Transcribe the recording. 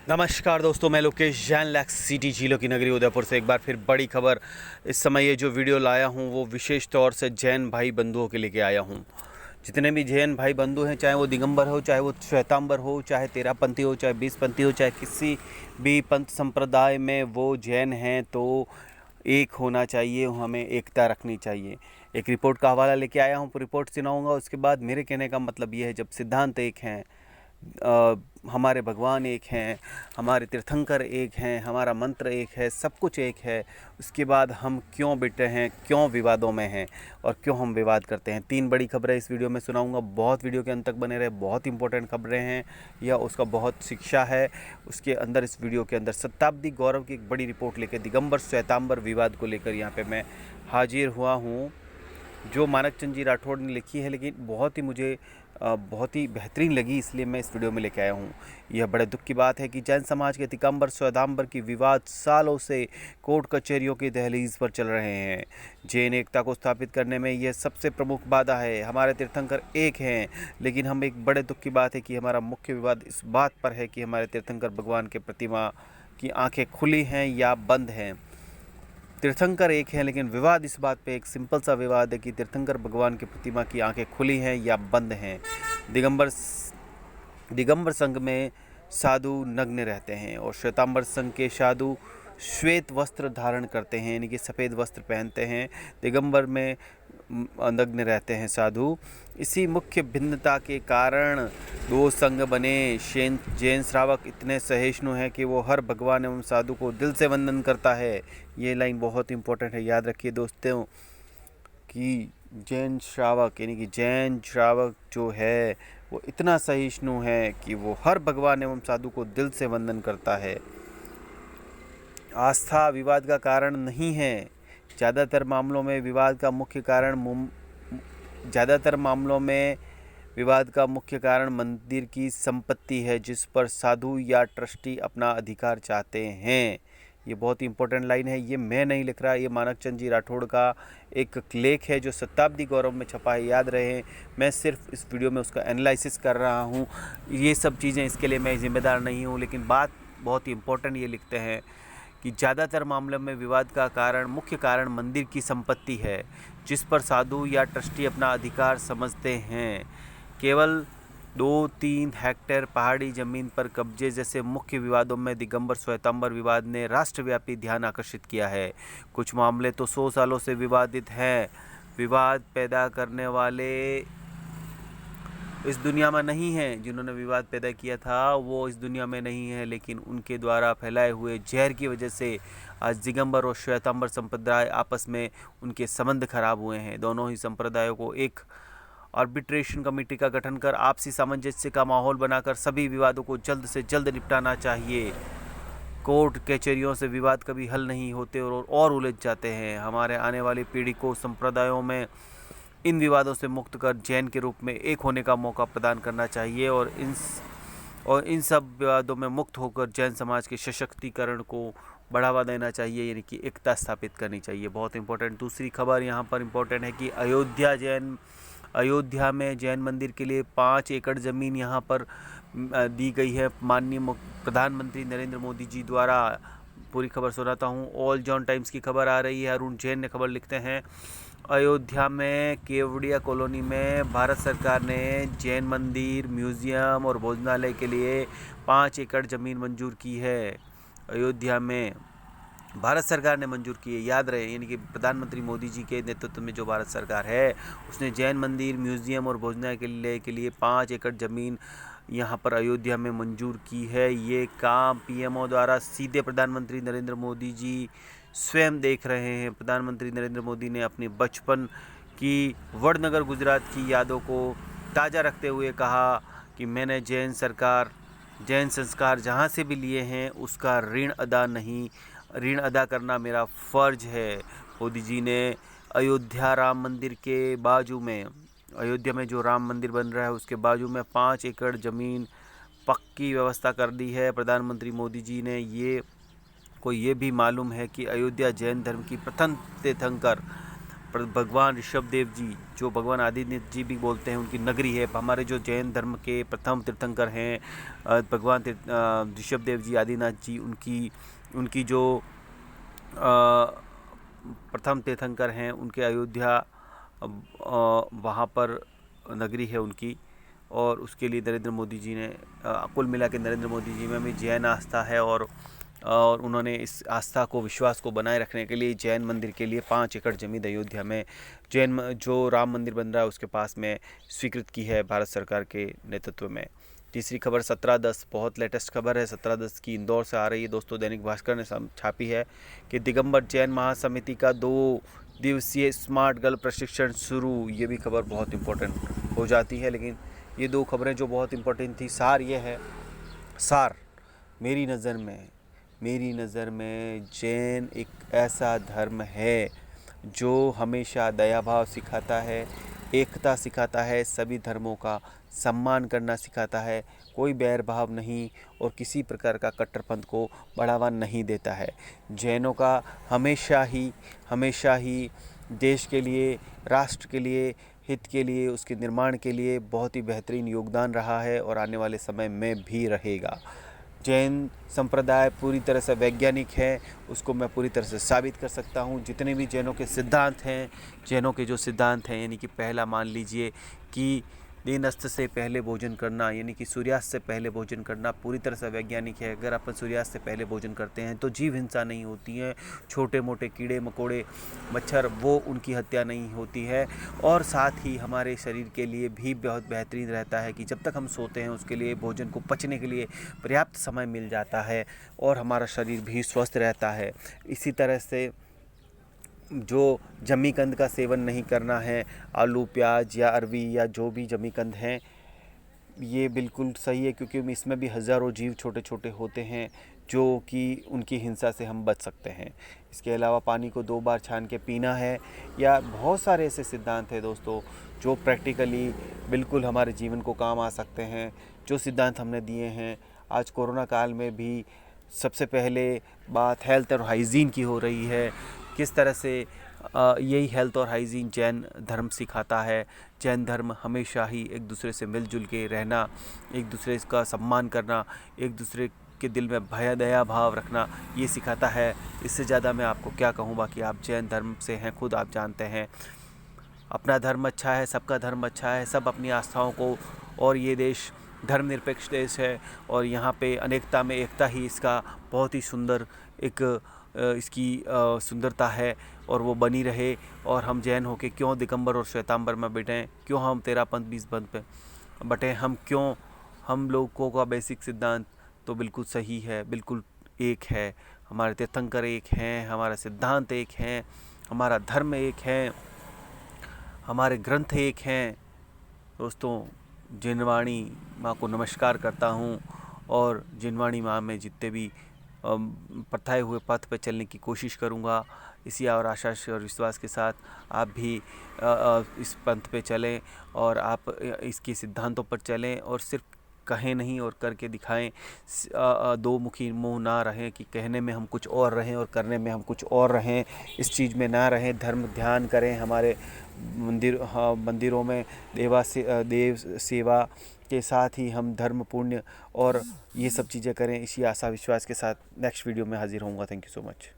नमस्कार दोस्तों, मैं लोकेश जैन लैक्स सिटी झीलों की नगरी उदयपुर से एक बार फिर बड़ी खबर। इस समय ये जो वीडियो लाया हूँ वो विशेष तौर से जैन भाई बंधुओं के लेके आया हूँ। जितने भी जैन भाई बंधु हैं, चाहे वो दिगंबर हो, चाहे वो श्वेतांबर हो, चाहे तेरहपंथी हो, चाहे बीसपंथी हो, चाहे किसी भी पंथ संप्रदाय में वो जैन हैं, तो एक होना चाहिए, हमें एकता रखनी चाहिए। एक रिपोर्ट का हवाला लेके आया हूँ, रिपोर्ट सुनाऊँगा। उसके बाद मेरे कहने का मतलब ये है, जब सिद्धांत एक हैं, हमारे भगवान एक हैं, हमारे तीर्थंकर एक हैं, हमारा मंत्र एक है, सब कुछ एक है, उसके बाद हम क्यों बिटे हैं, क्यों विवादों में हैं और क्यों हम विवाद करते हैं। 3 बड़ी खबरें इस वीडियो में सुनाऊंगा। बहुत वीडियो के अंत तक बने रहे, बहुत इंपॉर्टेंट खबरें हैं, यह उसका बहुत शिक्षा है। उसके अंदर, इस वीडियो के अंदर शताब्दी गौरव की एक बड़ी रिपोर्ट लेकर दिगंबर श्वेतांबर विवाद को लेकर यहाँ पर मैं हाजिर हुआ हूँ, जो मानक चंद जी राठौड़ ने लिखी है, लेकिन बहुत ही बेहतरीन लगी, इसलिए मैं इस वीडियो में लेके आया हूँ। यह बड़े दुख की बात है कि जैन समाज के दिगंबर श्वेतांबर की विवाद सालों से कोर्ट कचहरियों की दहलीज पर चल रहे हैं। जैन एकता को स्थापित करने में यह सबसे प्रमुख बाधा है। हमारे तीर्थंकर एक हैं, लेकिन हम एक बड़े दुख की बात है कि हमारा मुख्य विवाद इस बात पर है कि हमारे तीर्थंकर भगवान के प्रतिमा की आँखें खुली हैं या बंद हैं। तीर्थंकर एक हैं, लेकिन विवाद इस बात पे एक सिंपल सा विवाद है कि तीर्थंकर भगवान की प्रतिमा की आंखें खुली हैं या बंद हैं। दिगंबर संघ में साधु नग्न रहते हैं और श्वेतांबर संघ के साधु श्वेत वस्त्र धारण करते हैं, यानी कि सफ़ेद वस्त्र पहनते हैं। दिगंबर में नग्न रहते हैं साधु। इसी मुख्य भिन्नता के कारण 2 संघ बने। जैन श्रावक इतने सहिष्णु हैं कि वो हर भगवान एवं साधु को दिल से वंदन करता है। ये लाइन बहुत इंपॉर्टेंट है, याद रखिए दोस्तों, कि जैन श्रावक यानी कि जैन श्रावक जो है वो इतना सहिष्णु है कि वो हर भगवान एवं साधु को दिल से वंदन करता है। आस्था विवाद का कारण नहीं है। ज़्यादातर मामलों में विवाद का मुख्य कारण मंदिर की संपत्ति है, जिस पर साधु या ट्रस्टी अपना अधिकार चाहते हैं। ये बहुत ही इंपॉर्टेंट लाइन है, ये मैं नहीं लिख रहा, ये मानक चंद जी राठौड़ का एक लेख है जो शताब्दी गौरव में छपा है, याद रहे। मैं सिर्फ इस वीडियो में उसका एनालिसिस कर रहा हूँ। ये सब चीज़ें, इसके लिए मैं जिम्मेदार नहीं हूँ, लेकिन बात बहुत ही इंपॉर्टेंट ये लिखते हैं कि ज़्यादातर मामलों में विवाद का मुख्य कारण मंदिर की संपत्ति है, जिस पर साधु या ट्रस्टी अपना अधिकार समझते हैं। केवल 2-3 हेक्टेयर पहाड़ी जमीन पर कब्जे जैसे मुख्य विवादों में दिगंबर श्वेतांबर विवाद ने राष्ट्रव्यापी ध्यान आकर्षित किया है। कुछ मामले तो 100 सालों से विवादित हैं। विवाद पैदा करने वाले इस दुनिया में नहीं हैं। जिन्होंने विवाद पैदा किया था वो इस दुनिया में नहीं है, लेकिन उनके द्वारा फैलाए हुए जहर की वजह से आज दिगंबर और श्वेतांबर संप्रदाय आपस में उनके संबंध खराब हुए हैं। दोनों ही संप्रदायों को एक आर्बिट्रेशन कमेटी का गठन कर आपसी सामंजस्य का माहौल बनाकर सभी विवादों को जल्द से जल्द निपटाना चाहिए। कोर्ट कचहरियों से विवाद कभी हल नहीं होते और उलझ जाते हैं। हमारे आने वाली पीढ़ी को संप्रदायों में इन विवादों से मुक्त कर जैन के रूप में एक होने का मौका प्रदान करना चाहिए और इन सब विवादों में मुक्त होकर जैन समाज के सशक्तिकरण को बढ़ावा देना चाहिए, यानी कि एकता स्थापित करनी चाहिए। बहुत इंपॉर्टेंट दूसरी खबर यहाँ पर इंपॉर्टेंट है कि अयोध्या में जैन मंदिर के लिए 5 एकड़ ज़मीन यहाँ पर दी गई है माननीय प्रधानमंत्री नरेंद्र मोदी जी द्वारा। पूरी खबर सुनाता हूँ। ऑल जॉन टाइम्स की खबर आ रही है, अरुण जैन ने खबर लिखते हैं। अयोध्या में केवड़िया कॉलोनी में भारत सरकार ने जैन मंदिर, म्यूज़ियम और भोजनालय के लिए 5 एकड़ ज़मीन मंजूर की है। अयोध्या में भारत सरकार ने मंजूर की है, याद रहे, यानी कि प्रधानमंत्री मोदी जी के नेतृत्व में जो भारत सरकार है उसने जैन मंदिर, म्यूज़ियम और भोजनालय के लिए 5 एकड़ ज़मीन यहाँ पर अयोध्या में मंजूर की है। ये काम पीएमओ द्वारा सीधे प्रधानमंत्री नरेंद्र मोदी जी स्वयं देख रहे हैं। प्रधानमंत्री नरेंद्र मोदी ने अपने बचपन की वडनगर गुजरात की यादों को ताज़ा रखते हुए कहा कि मैंने जैन संस्कार जहाँ से भी लिए हैं उसका ऋण अदा करना मेरा फ़र्ज है। मोदी जी ने अयोध्या में जो राम मंदिर बन रहा है उसके बाजू में 5 एकड़ ज़मीन पक्की व्यवस्था कर दी है प्रधानमंत्री मोदी जी ने। ये भी मालूम है कि अयोध्या जैन धर्म की प्रथम तीर्थंकर भगवान ऋषभदेव जी, जो भगवान आदित्य जी भी बोलते हैं, उनकी नगरी है। हमारे जो जैन धर्म के प्रथम तीर्थंकर हैं भगवान ऋषभदेव जी, आदिनाथ जी, उनकी जो प्रथम तीर्थंकर हैं, उनके अयोध्या वहाँ पर नगरी है उनकी। और उसके लिए नरेंद्र मोदी जी ने कुल मिला के नरेंद्र मोदी जी में भी जैन आस्था है, और उन्होंने इस आस्था को, विश्वास को बनाए रखने के लिए जैन मंदिर के लिए 5 एकड़ ज़मीन अयोध्या में जैन जो राम मंदिर बन रहा है उसके पास में स्वीकृत की है भारत सरकार के नेतृत्व में। तीसरी खबर 17/10, बहुत लेटेस्ट खबर है, 17/10 की इंदौर से आ रही है दोस्तों। दैनिक भास्कर ने छापी है कि दिगंबर जैन महासमिति का 2 दिवसीय स्मार्ट गर्ल प्रशिक्षण शुरू। ये भी खबर बहुत इंपॉर्टेंट हो जाती है, लेकिन ये 2 खबरें जो बहुत इंपॉर्टेंट थी, सार ये है, सार मेरी नज़र में जैन एक ऐसा धर्म है जो हमेशा दया भाव सिखाता है, एकता सिखाता है, सभी धर्मों का सम्मान करना सिखाता है, कोई बैर भाव नहीं और किसी प्रकार का कट्टरपंथ को बढ़ावा नहीं देता है। जैनों का हमेशा ही देश के लिए, राष्ट्र के लिए, हित के लिए, उसके निर्माण के लिए बहुत ही बेहतरीन योगदान रहा है और आने वाले समय में भी रहेगा। जैन संप्रदाय पूरी तरह से वैज्ञानिक है, उसको मैं पूरी तरह से साबित कर सकता हूँ। जितने भी जैनों के सिद्धांत हैं, जैनों के जो सिद्धांत हैं, यानी कि पहला मान लीजिए कि दिन अस्त से पहले भोजन करना, यानी कि सूर्यास्त से पहले भोजन करना, पूरी तरह से वैज्ञानिक है। अगर अपन सूर्यास्त से पहले भोजन करते हैं तो जीव हिंसा नहीं होती है, छोटे मोटे कीड़े मकोड़े मच्छर वो उनकी हत्या नहीं होती है। और साथ ही हमारे शरीर के लिए भी बहुत बेहतरीन रहता है कि जब तक हम सोते हैं उसके लिए भोजन को पचने के लिए पर्याप्त समय मिल जाता है और हमारा शरीर भी स्वस्थ रहता है। इसी तरह से जो जमीकंद का सेवन नहीं करना है, आलू प्याज या अरवी या जो भी जमीकंद हैं, ये बिल्कुल सही है, क्योंकि इसमें भी हज़ारों जीव छोटे छोटे होते हैं जो कि उनकी हिंसा से हम बच सकते हैं। इसके अलावा पानी को 2 बार छान के पीना है, या बहुत सारे ऐसे सिद्धांत हैं दोस्तों जो प्रैक्टिकली बिल्कुल हमारे जीवन को काम आ सकते हैं। जो सिद्धांत हमने दिए हैं, आज कोरोना काल में भी सबसे पहले बात हेल्थ और हाइजीन की हो रही है। किस तरह से यही हेल्थ और हाइजीन जैन धर्म सिखाता है। जैन धर्म हमेशा ही एक दूसरे से मिलजुल के रहना, एक दूसरे का सम्मान करना, एक दूसरे के दिल में भय दया भाव रखना, ये सिखाता है। इससे ज़्यादा मैं आपको क्या कहूँ, बाकी आप जैन धर्म से हैं, खुद आप जानते हैं। अपना धर्म अच्छा है, सबका धर्म अच्छा है, सब अपनी आस्थाओं को, और ये देश धर्मनिरपेक्ष देश है और यहाँ पे अनेकता में एकता ही इसका बहुत ही सुंदर एक इसकी सुंदरता है, और वो बनी रहे। और हम जैन होके क्यों दिगंबर और श्वेतांबर में बैठें, क्यों हम 13 पंथ 20 पंथ पे बटें, हम लोगों का बेसिक सिद्धांत तो बिल्कुल सही है, बिल्कुल एक है। हमारे तीर्थंकर एक हैं, हमारा सिद्धांत एक हैं, हमारा धर्म एक है, हमारे ग्रंथ एक हैं। दोस्तों, जिनवाणी माँ को नमस्कार करता हूँ, और जिनवाणी माँ में जितने भी बताए हुए पथ पर चलने की कोशिश करूँगा। इसी और आशा और विश्वास के साथ आप भी इस पंथ पे चलें और आप इसके सिद्धांतों पर चलें, और सिर्फ कहें नहीं और करके दिखाएं। 2 मुखी मुँह ना रहें कि कहने में हम कुछ और रहें और करने में हम कुछ और रहें। इस चीज़ में ना रहें। धर्म ध्यान करें, हमारे मंदिरों में देव सेवा के साथ ही हम धर्म पुण्य और ये सब चीज़ें करें। इसी आशा विश्वास के साथ नेक्स्ट वीडियो में हाजिर होऊंगा। Thank you so much.